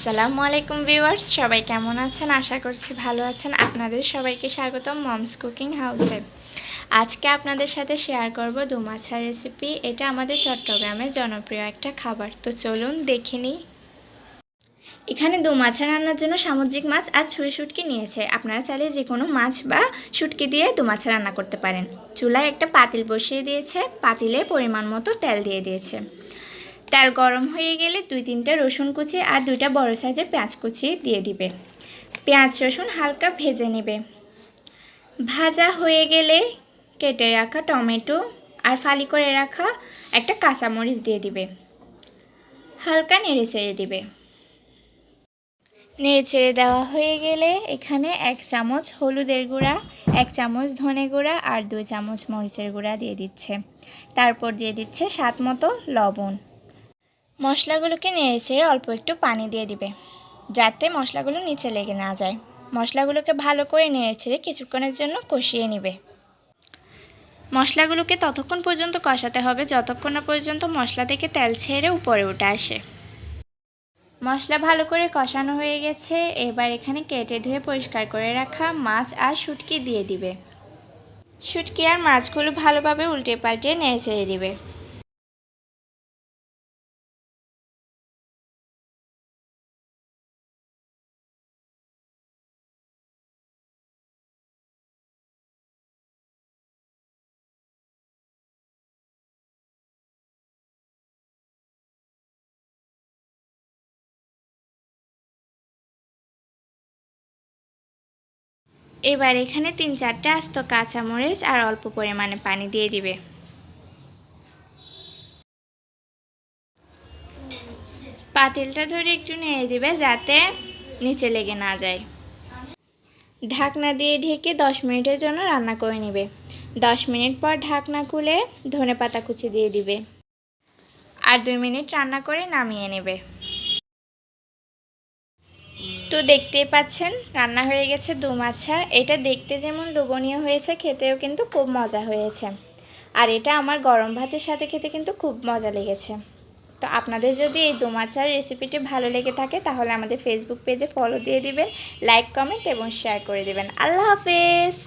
আসসালামু আলাইকুম ভিউয়ার্স, সবাই কেমন আছেন? আশা করছি ভালো আছেন। আপনাদের সবাইকে স্বাগতম মমস কুকিং হাউসে। আজকে আপনাদের সাথে শেয়ার করব দোমাছার রেসিপি। এটা আমাদের চট্টগ্রামের জনপ্রিয় একটা খাবার। তো চলুন দেখে নিই। এখানে দোমাছা রান্নার জন্য সামুদ্রিক মাছ আর ছুরি শুটকি নিয়েছে। আপনারা চাইলে যে কোনো মাছ বা শুটকি দিয়ে দোমাছা রান্না করতে পারেন। চুলায় একটা পাতিল বসিয়ে দিয়েছে, পাতিলে পরিমাণ মতো তেল দিয়ে দিয়েছে। তেল গরম হয়ে গেলে 2-3টা রসুন কুচি আর 2টা বড় সাইজের পেঁয়াজ কুচি দিয়ে দিবে। পেঁয়াজ রসুন হালকা ভেজে নেবে। ভাজা হয়ে গেলে কেটে রাখা টমেটো আর ফালি করে রাখা একটা কাঁচামরিচ দিয়ে দিবে। হালকা নেড়ে চেড়ে দিবে। নেড়ে চেড়ে দেওয়া হয়ে গেলে এখানে 1 চামচ হলুদের গুঁড়া, 1 চামচ ধনে গুঁড়া আর 2 চামচ মরিচের গুঁড়া দিয়ে দিচ্ছে। তারপর দিয়ে দিচ্ছে স্বাদ মতো লবণ। মশলাগুলোকে নেড়ে চেড়ে অল্প একটু পানি দিয়ে দিবে, যাতে মশলাগুলো নিচে লেগে না যায়। মশলাগুলোকে ভালো করে নেড়ে চেড়ে কিছুক্ষণের জন্য কষিয়ে নেবে। মশলাগুলোকে ততক্ষণ পর্যন্ত কষাতে হবে যতক্ষণ না পর্যন্ত মশলা থেকে তেল ছেড়ে উপরে উঠে আসে। মশলা ভালো করে কষানো হয়ে গেছে। এবার এখানে কেটে ধুয়ে পরিষ্কার করে রাখা মাছ আর শুটকি দিয়ে দিবে। শুটকি আর মাছগুলো ভালোভাবে উল্টে পাল্টে নেড়ে চেড়ে দিবে। এবার এখানে 3-4টা আস্ত কাঁচামরিচ আর অল্প পরিমাণে পানি দিয়ে দিবে। পাতিলটা ধরে একটু নেড়ে দিবে যাতে নিচে লেগে না যায়। ঢাকনা দিয়ে ঢেকে 10 মিনিটের জন্য রান্না করে নেবে। 10 মিনিট পর ঢাকনা খুলে ধনেপাতা কুচি দিয়ে দিবে। আর 2 মিনিট রান্না করে নামিয়ে নেবে। তো দেখতেই পাচ্ছেন রান্না হয়ে গেছে দোমাছা। এটা দেখতে যেমন লোভনীয় হয়েছে, খেতেও কিন্তু খুব মজা হয়েছে। আর এটা আমার গরম ভাতের সাথে খেতে কিন্তু খুব মজা লেগেছে। তো আপনাদের যদি এই দোমাছার রেসিপিটি ভালো লেগে থাকে তাহলে আমাদের ফেসবুক পেজে ফলো দিয়ে দিবেন, লাইক, কমেন্ট এবং শেয়ার করে দিবেন। আল্লাহ হাফেজ।